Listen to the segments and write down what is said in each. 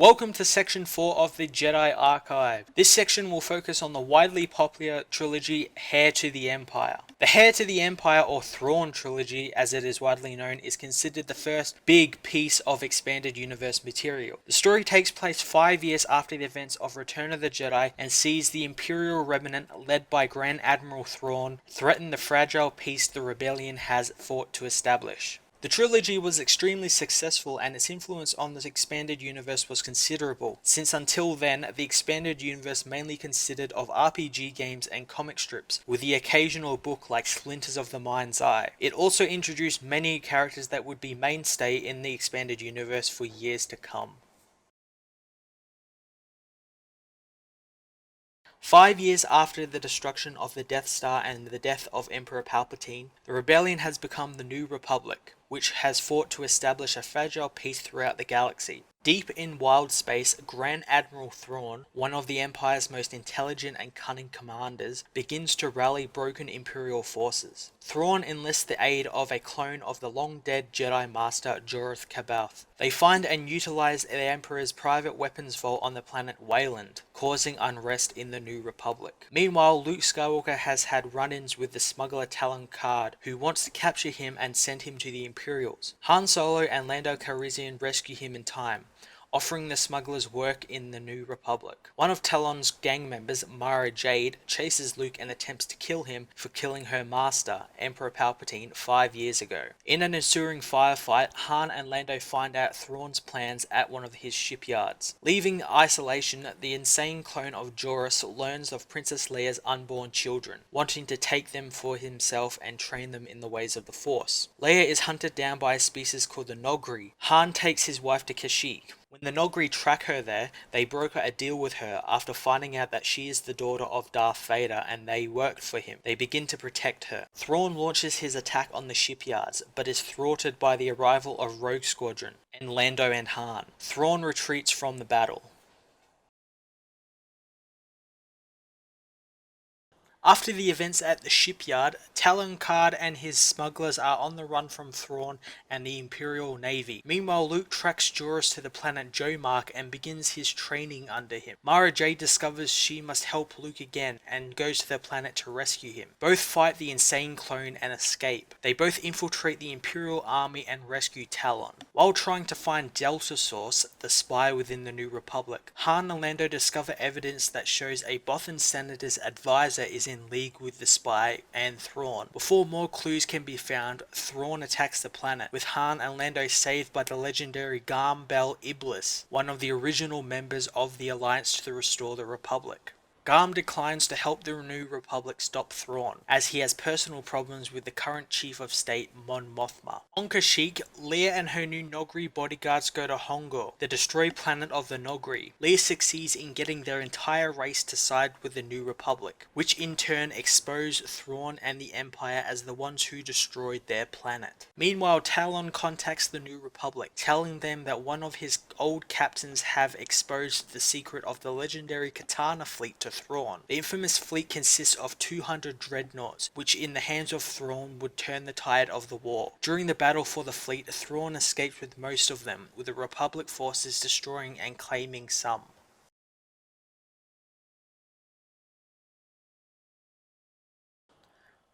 Welcome to Section 4 of the Jedi Archive. This section will focus on the widely popular trilogy Heir to the Empire. The Heir to the Empire, or Thrawn trilogy as it is widely known, is considered the first big piece of expanded universe material. The story takes place 5 years after the events of Return of the Jedi and sees the Imperial Remnant led by Grand Admiral Thrawn threaten the fragile peace the rebellion has fought to establish. The trilogy was extremely successful and its influence on the expanded universe was considerable, since until then the expanded universe mainly consisted of RPG games and comic strips, with the occasional book like Splinters of the Mind's Eye. It also introduced many characters that would be mainstay in the expanded universe for years to come. 5 years after the destruction of the Death Star and the death of Emperor Palpatine, the rebellion has become the New Republic, which has fought to establish a fragile peace throughout the galaxy. Deep in wild space, Grand Admiral Thrawn, one of the Empire's most intelligent and cunning commanders, begins to rally broken Imperial forces. Thrawn enlists the aid of a clone of the long-dead Jedi Master Jorah C'baoth. They find and utilize the Emperor's private weapons vault on the planet Wayland, causing unrest in the New Republic. Meanwhile, Luke Skywalker has had run-ins with the smuggler Talon Karrde, who wants to capture him and send him to the Imperials. Han Solo and Lando Calrissian rescue him in time, offering the smugglers work in the New Republic. One of Talon's gang members, Mara Jade, chases Luke and attempts to kill him for killing her master, Emperor Palpatine, 5 years ago. In an ensuing firefight, Han and Lando find out Thrawn's plans at one of his shipyards. Leaving isolation, the insane clone of Jorah learns of Princess Leia's unborn children, wanting to take them for himself and train them in the ways of the Force. Leia is hunted down by a species called the Noghri. Han takes his wife to Kashyyyk. When the Noghri track her there, they broker a deal with her after finding out that she is the daughter of Darth Vader and they worked for him. They begin to protect her. Thrawn launches his attack on the shipyards, but is thwarted by the arrival of Rogue Squadron and Lando and Han. Thrawn retreats from the battle. After the events at the shipyard, Talon Karrde and his smugglers are on the run from Thrawn and the Imperial Navy. Meanwhile, Luke tracks Jorah to the planet Jomark and begins his training under him. Mara Jade discovers she must help Luke again and goes to the planet to rescue him. Both fight the insane clone and escape. They both infiltrate the Imperial army and rescue Talon. While trying to find Delta Source, the spy within the New Republic, Han and Lando discover evidence that shows a Bothan senator's advisor is in league with the spy and Thrawn. Before more clues can be found, Thrawn attacks the planet, with Han and Lando saved by the legendary Garm Bel Iblis, one of the original members of the Alliance to restore the Republic. Garm declines to help the New Republic stop Thrawn, as he has personal problems with the current Chief of State Mon Mothma. On Kashyyyk, Leia and her new Noghri bodyguards go to Hongor, the destroyed planet of the Noghri. Leia succeeds in getting their entire race to side with the New Republic, which in turn expose Thrawn and the Empire as the ones who destroyed their planet. Meanwhile, Talon contacts the New Republic, telling them that one of his old captains have exposed the secret of the legendary Katana fleet to Thrawn. The infamous fleet consists of 200 dreadnoughts, which in the hands of Thrawn would turn the tide of the war. During the battle for the fleet, Thrawn escaped with most of them, with the Republic forces destroying and claiming some.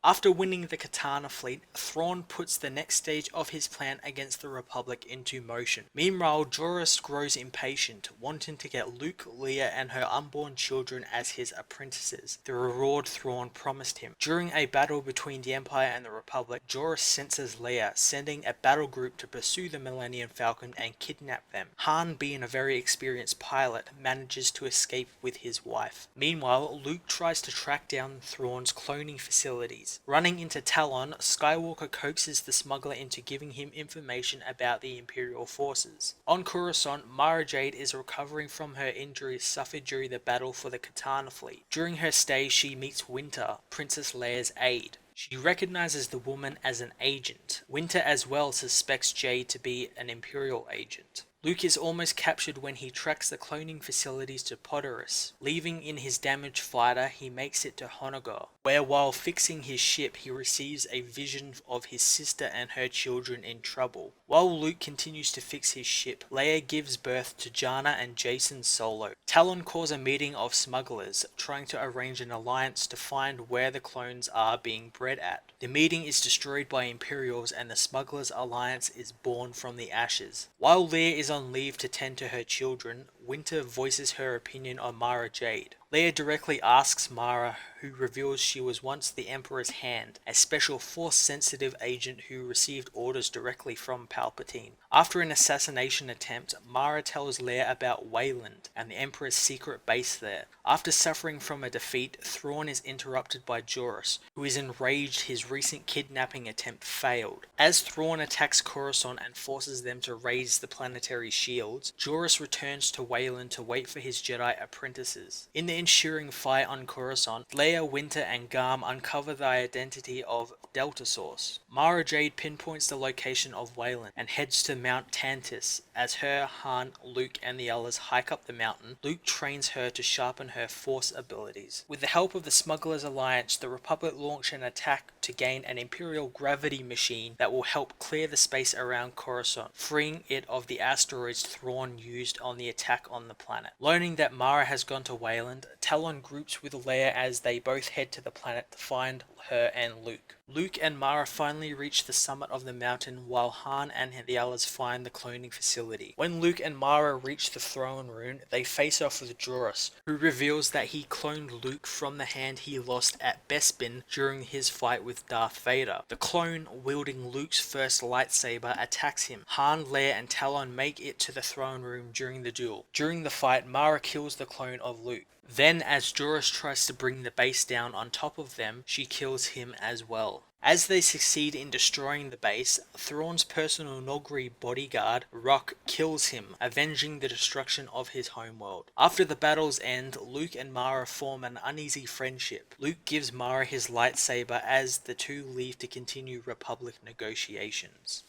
After winning the Katana fleet, Thrawn puts the next stage of his plan against the Republic into motion. Meanwhile, Jorah grows impatient, wanting to get Luke, Leia, and her unborn children as his apprentices, the reward Thrawn promised him. During a battle between the Empire and the Republic, Jorah senses Leia, sending a battle group to pursue the Millennium Falcon and kidnap them. Han, being a very experienced pilot, manages to escape with his wife. Meanwhile, Luke tries to track down Thrawn's cloning facilities. Running into Talon, Skywalker coaxes the smuggler into giving him information about the Imperial forces. On Coruscant, Mara Jade is recovering from her injuries suffered during the battle for the Katana fleet. During her stay, she meets Winter, Princess Leia's aide. She recognizes the woman as an agent. Winter as well suspects Jade to be an Imperial agent. Luke is almost captured when he tracks the cloning facilities to Podarus. Leaving in his damaged fighter, he makes it to Honogor, where while fixing his ship he receives a vision of his sister and her children in trouble. While Luke continues to fix his ship, Leia gives birth to Jana and Jason Solo. Talon calls a meeting of smugglers, trying to arrange an alliance to find where the clones are being bred at. The meeting is destroyed by Imperials and the smugglers' alliance is born from the ashes. While Leia is on leave to tend to her children, Winter voices her opinion on Mara Jade. Leia directly asks Mara, who reveals she was once the Emperor's hand, a special Force-sensitive agent who received orders directly from Palpatine. After an assassination attempt, Mara tells Leia about Wayland and the Emperor's secret base there. After suffering from a defeat, Thrawn is interrupted by Joruus, who is enraged his recent kidnapping attempt failed. As Thrawn attacks Coruscant and forces them to raise the planetary shields, Joruus returns to Wayland to wait for his Jedi apprentices. In the ensuing fight on Coruscant, Leia, Winter and Garm uncover the identity of Delta Source. Mara Jade pinpoints the location of Wayland and heads to Mount Tantis. As her, Han, Luke and the others hike up the mountain, Luke trains her to sharpen her Force abilities. With the help of the Smugglers Alliance, the Republic launch an attack to gain an Imperial gravity machine that will help clear the space around Coruscant, freeing it of the asteroids Thrawn used on the attack on the planet. Learning that Mara has gone to Wayland, Talon groups with Leia as they both head to the planet to find her and Luke. Luke and Mara finally reach the summit of the mountain while Han and the others find the cloning facility. When Luke and Mara reach the throne room, they face off with Joruus, who reveals that he cloned Luke from the hand he lost at Bespin during his fight with Darth Vader. The clone, wielding Luke's first lightsaber, attacks him. Han, Leia and Talon make it to the throne room during the duel. During the fight, Mara kills the clone of Luke. Then, as Joruus tries to bring the base down on top of them, she kills him as well. As they succeed in destroying the base, Thrawn's personal Noghri bodyguard, Rock, kills him, avenging the destruction of his homeworld. After the battles end, Luke and Mara form an uneasy friendship. Luke gives Mara his lightsaber as the two leave to continue Republic negotiations.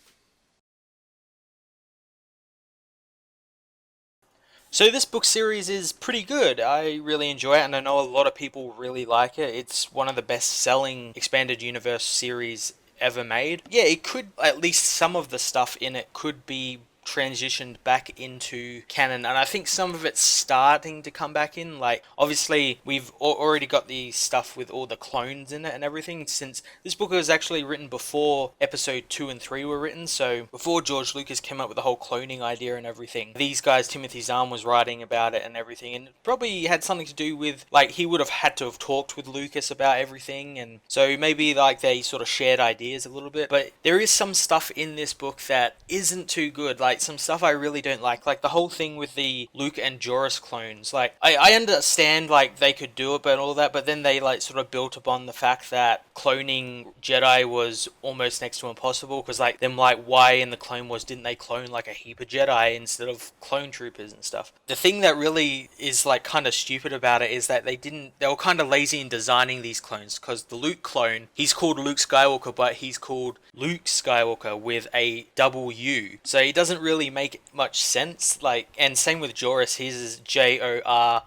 So this book series is pretty good. I really enjoy it and I know a lot of people really like it. It's one of the best-selling expanded universe series ever made. Yeah, it could, at least some of the stuff in it could be transitioned back into canon, and I think some of it's starting to come back in. Like, obviously we've already got the stuff with all the clones in it and everything, since this book was actually written before episode 2 and 3 were written, so before George Lucas came up with the whole cloning idea and everything. These guys, Timothy Zahn was writing about it and everything, and it probably had something to do with, like, he would have had to have talked with Lucas about everything, and so maybe like they sort of shared ideas a little bit. But there is some stuff in this book that isn't too good. Like, some stuff I really don't like the whole thing with the Luke and Joruus clones. Like, I understand like they could do it and all that, but then they like sort of built upon the fact that cloning Jedi was almost next to impossible, because like them, like, why in the Clone Wars didn't they clone like a heap of Jedi instead of clone troopers and stuff? The thing that really is like kind of stupid about it is that they were kind of lazy in designing these clones, because the Luke clone, he's called Luke Skywalker, but he's called Luke Skywalker with a double U, so he doesn't really make much sense. Like, and same with Joruus, his is Joruus.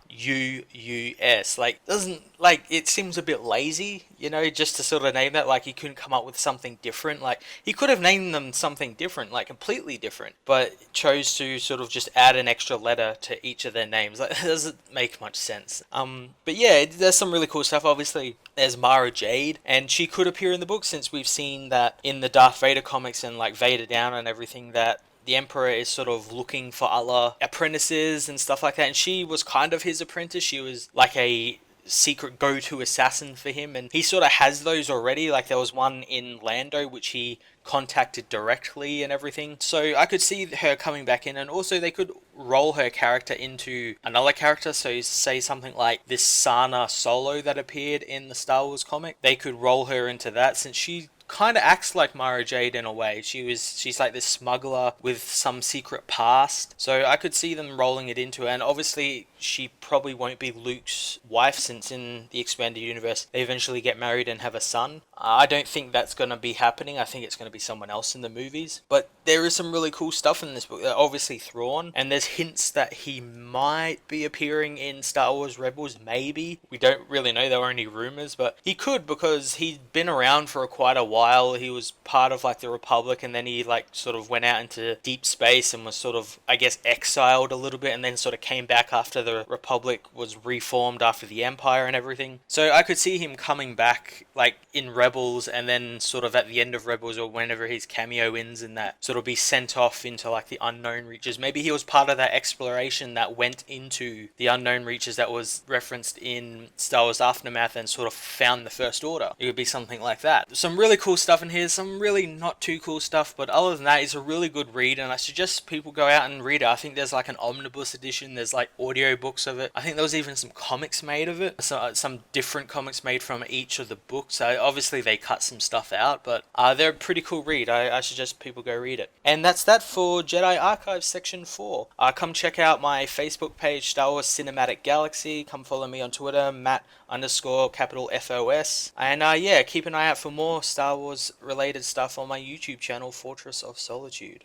Like, doesn't, like, it seems a bit lazy, you know, just to sort of name that. Like, he couldn't come up with something different. Like, he could have named them something different, like completely different, but chose to sort of just add an extra letter to each of their names. Like, it doesn't make much sense. But yeah, there's some really cool stuff. Obviously there's Mara Jade, and she could appear in the book, since we've seen that in the Darth Vader comics and like Vader Down and everything, that the Emperor is sort of looking for other apprentices and stuff like that, and she was kind of his apprentice. She was like a secret go-to assassin for him, and he sort of has those already. Like, there was one in Lando which he contacted directly and everything, so I could see her coming back in. And also they could roll her character into another character, so say something like this Sana Solo that appeared in the Star Wars comic. They could roll her into that, since she kind of acts like Mara Jade in a way. She's like this smuggler with some secret past, so I could see them rolling it into her. And obviously she probably won't be Luke's wife, since in the expanded universe they eventually get married and have a son. I don't think that's going to be happening. I think it's going to be someone else in the movies. But there is some really cool stuff in this book. Obviously Thrawn, and there's hints that he might be appearing in Star Wars Rebels, maybe. We don't really know, there were only rumors, but he could, because he'd been around for quite a while. He was part of like the Republic, and then he like sort of went out into deep space and was sort of, I guess, exiled a little bit, and then sort of came back after the Republic was reformed after the Empire and everything. So I could see him coming back like in Rebels, and then sort of at the end of Rebels, or whenever his cameo ends in that, sort of be sent off into like the unknown reaches. Maybe he was part of that exploration that went into the unknown reaches that was referenced in Star Wars Aftermath, and sort of found the First Order. It would be something like that. Some really cool stuff in here, some really not too cool stuff, but other than that, it's a really good read, and I suggest people go out and read it. I think there's like an omnibus edition, there's like audio books of it. I think there was even some comics made of it, so, some different comics made from each of the books. Obviously they cut some stuff out, but they're a pretty cool read. I suggest people go read it. And that's that for Jedi Archives Section 4. Come check out my Facebook page, Star Wars Cinematic Galaxy. Come follow me on Twitter, Matt_FOS. And yeah, keep an eye out for more Star Wars related stuff on my YouTube channel, Fortress of Solitude.